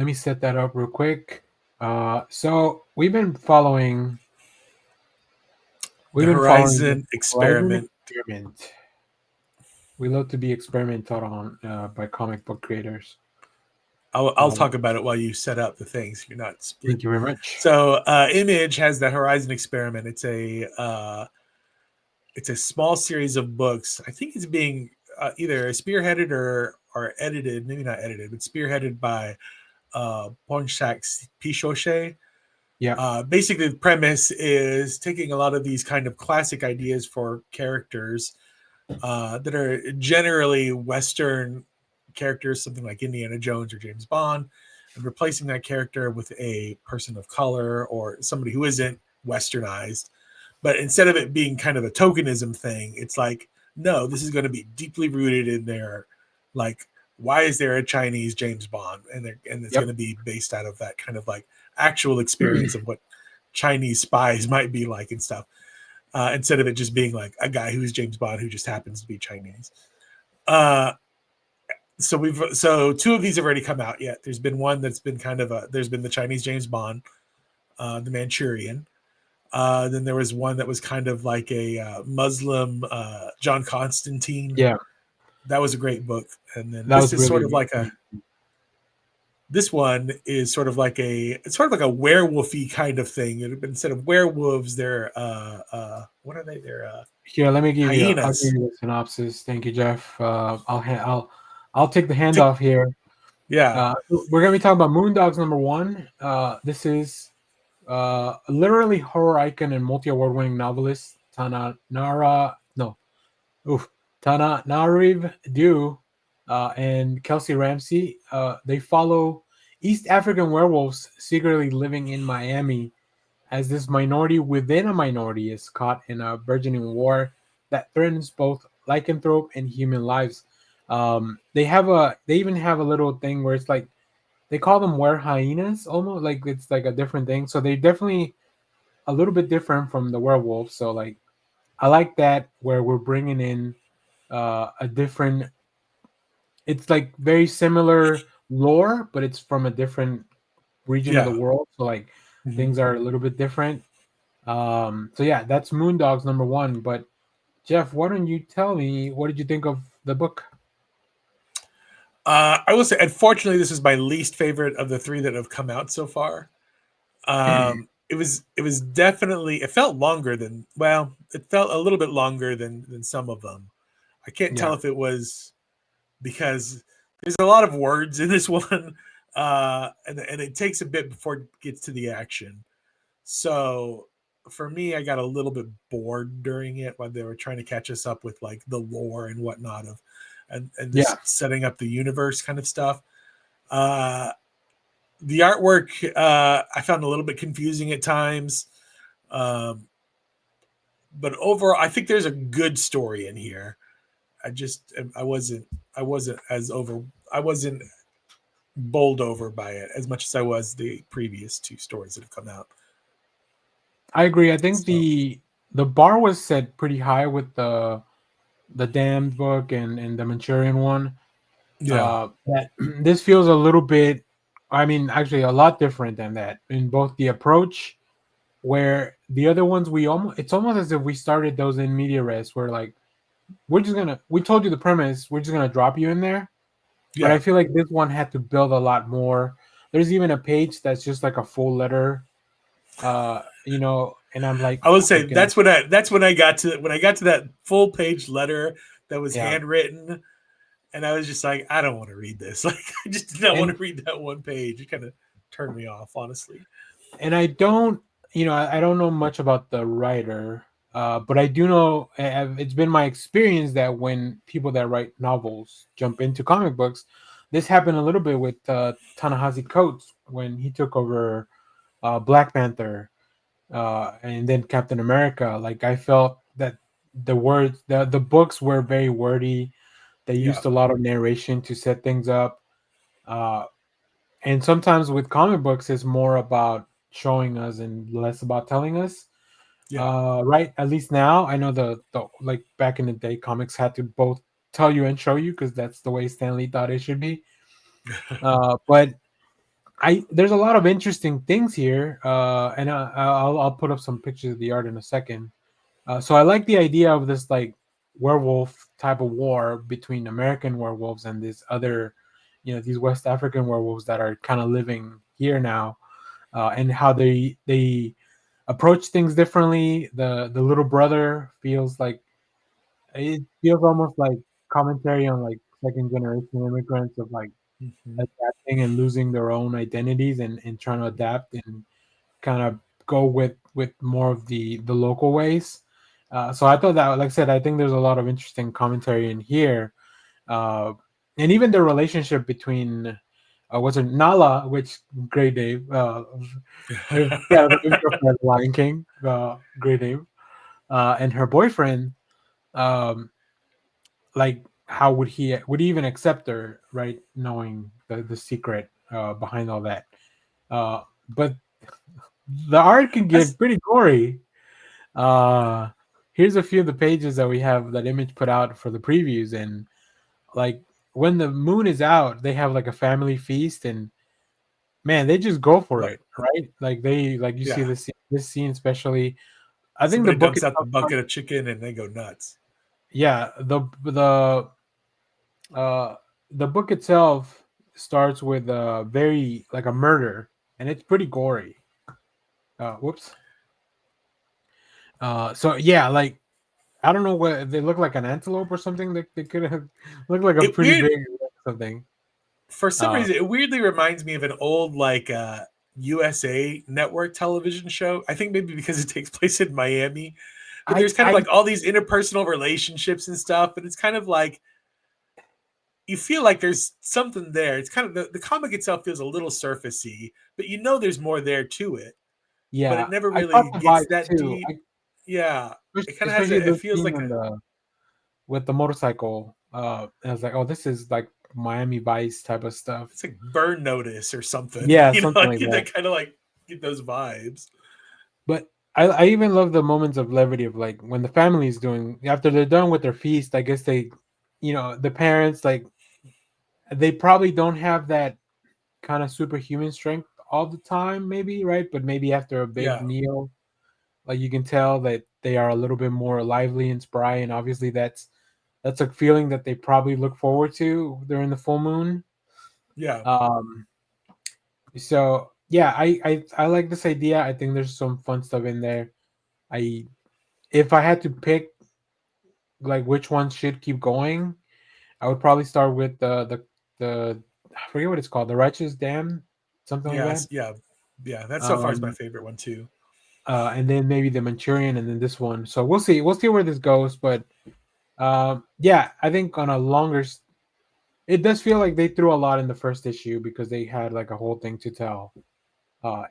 let me set that up real quick. So we've The been following the Horizon Horizon Experiment. Experiment. We love to be experimented on by comic book creators. I'll Uh, talk about it while you set up the things. You're not split. Thank you very much. So, Image has the Horizon Experiment. It's a small series of books. I think it's being either spearheaded or edited. Maybe not edited, but spearheaded by Pornshak Pichochet. Yeah, Basically, the premise is taking a lot of these kind of classic ideas for characters that are generally Western characters, something like Indiana Jones or James Bond, and replacing that character with a person of color or somebody who isn't Westernized. But instead of it being kind of a tokenism thing, it's like, no, this is going to be deeply rooted in their, like, why is there a Chinese James Bond? And it's going yep. to be based out of that kind of like actual experience of what Chinese spies might be like and stuff. Instead of it just being like a guy who's James Bond who just happens to be Chinese. Uh, so two of these have already come out yet. There's been one that's been kind of there's been the Chinese James Bond, the Manchurian. Then there was one that was kind of like a Muslim John Constantine. Yeah, That was a great book. And then that this was is sort really of like a this one is sort of like a werewolfy kind of thing. Instead of werewolves, they're what are they? They're here. I'll give hyenas. you the synopsis. Thank you, Jeff. I'll take the Tick, handoff here. yeah. We're gonna be talking about Moondogs number one. This is literally horror icon and multi award winning novelist Tananarive Due and Kelsey Ramsay. They follow East African werewolves secretly living in Miami as this minority within a minority is caught in a burgeoning war that threatens both lycanthrope and human lives. They even have a little thing where it's like they call them were hyenas, almost like it's like a different thing. So they definitely a little bit different from the werewolves. So like I like that where we're bringing in a different. It's like very similar lore, but it's from a different region of the Yeah. world. So like Mhm. things are a little bit different. So yeah, that's Moondogs number one. But Jeff, why don't you tell me what did you think of the book? I will say, unfortunately, this is my least favorite of the three that have come out so far. It was definitely it felt longer than it felt a little bit longer than some of them. I can't tell Yeah, if it was because there's a lot of words in this one, and it takes a bit before it gets to the action. So for me, I got a little bit bored during it when they were trying to catch us up with like the lore and whatnot of and yeah, this setting up the universe kind of stuff. Uh, the artwork I found a little bit confusing at times, um, but overall, I think there's a good story in here. I wasn't as over I wasn't bowled over by it as much as I was the previous two stories that have come out. I agree. I think So the bar was set pretty high with the Damned book and the Manchurian one. yeah, That this feels a little bit, I mean, actually a lot different than that in both the approach, where the other ones it's almost as if we started those in media res, where like we told you the premise, we're just gonna drop you in there. But I yeah. feel like this one had to build a lot more. There's even a page that's just like a full letter, and I'm like, I would oh my say goodness, that's when I got to that full page letter that was yeah. handwritten, and I was just like, I don't want to read this. Like, I just did not want And to read that one page. It kind of turned me off, honestly. I don't, I don't know much about the writer, but I do know it's been my experience that when people that write novels jump into comic books, this happened a little bit with Ta-Nehisi Coates when he took over Black Panther and then Captain America. Like I felt that the books were very wordy. They Yeah, used a lot of narration to set things up. Uh, and sometimes with comic books it's more about showing us and less about telling us, yeah, right? At least now I know the like back in the day comics had to both tell you and show you because that's the way Stanley thought it should be. But I there's a lot of interesting things here, and I'll put up some pictures of the art in a second. So I like the idea of this like werewolf type of war between American werewolves and this other, these West African werewolves that are kind of living here now, and how they approach things differently. The little brother feels like it feels almost like commentary on like second generation immigrants of like Mhm. adapting and losing their own identities and trying to adapt and kind of go with more of the local ways. So I thought that, like I said, I think there's a lot of interesting commentary in here, uh, and even the relationship between what's it, Nala, which great name, yeah, the intro for Lion King, great name, and her boyfriend, um, like how would he even accept her, right? Knowing the secret behind all that, but the art can That's get pretty gory. Uh, Here's a few of the pages that we have that Image put out for the previews, and like when the moon is out, they have like a family feast, and man, they just go for right. it, right? Like they like you see Yeah. this scene especially. I think the Somebody book dumps out the itself, bucket of chicken and they go nuts. yeah, uh the book itself starts with a very like a murder, and it's pretty gory. Whoops. So yeah, like I don't know what they look like, an antelope or something. They could have looked like a It pretty weird big something. for some Uh, reason. It weirdly reminds me of an old like USA network television show. I think maybe because it takes place in Miami, but I there's kind of I like all these interpersonal relationships and stuff, and it's kind of like you feel like there's something there. It's kind of the comic itself feels a little surfacey, but you know there's more there to it. But it yeah, never I caught really the gets vibes that too. deep. Yeah, it kind of has Especially a. It the feels scene like on a. the with the motorcycle. And I was like, oh, this is like Miami Vice type of stuff. It's like Burn Notice or something. Yeah, You know, something I like get that. that kind of like get those vibes. But I even love the moments of levity of like when the family is doing after they're done with their feast. I guess they, the parents like they probably don't have that kind of superhuman strength all the time, maybe, right? But maybe after a big Yeah, meal, like you can tell that they are a little bit more lively and spry, and obviously that's a feeling that they probably look forward to during the full moon. yeah. Um, so yeah, I like this idea. I think there's some fun stuff in there. I If I had to pick like which one should keep going, I would probably start with the I forget what it's called, the Righteous Dam, something like that. Yes, yeah, yeah. That so far is my Um, favorite one too. and then maybe the Manchurian, and then this one. So we'll see. We'll see where this goes. But yeah, I think on a longer, it does feel like they threw a lot in the first issue because they had like a whole thing to tell.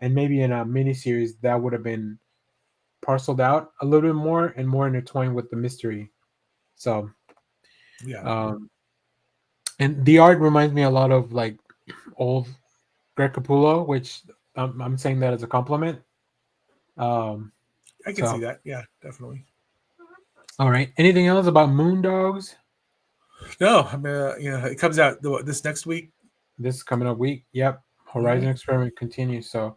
And maybe in a miniseries that would have been parceled out a little bit more and more intertwined with the mystery. So, Yeah, um, and the art reminds me a lot of like old Greg Capullo, which I'm saying that as a compliment. Um, I can see so, that. Yeah, definitely. all right. Anything else about Moondogs No, I mean, it comes out this next week. this coming up week? Yep. All right. Horizon Experiment continues. So,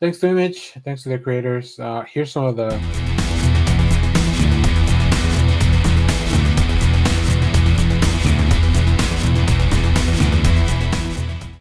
thanks to Image. Thanks to the creators. Here's some of the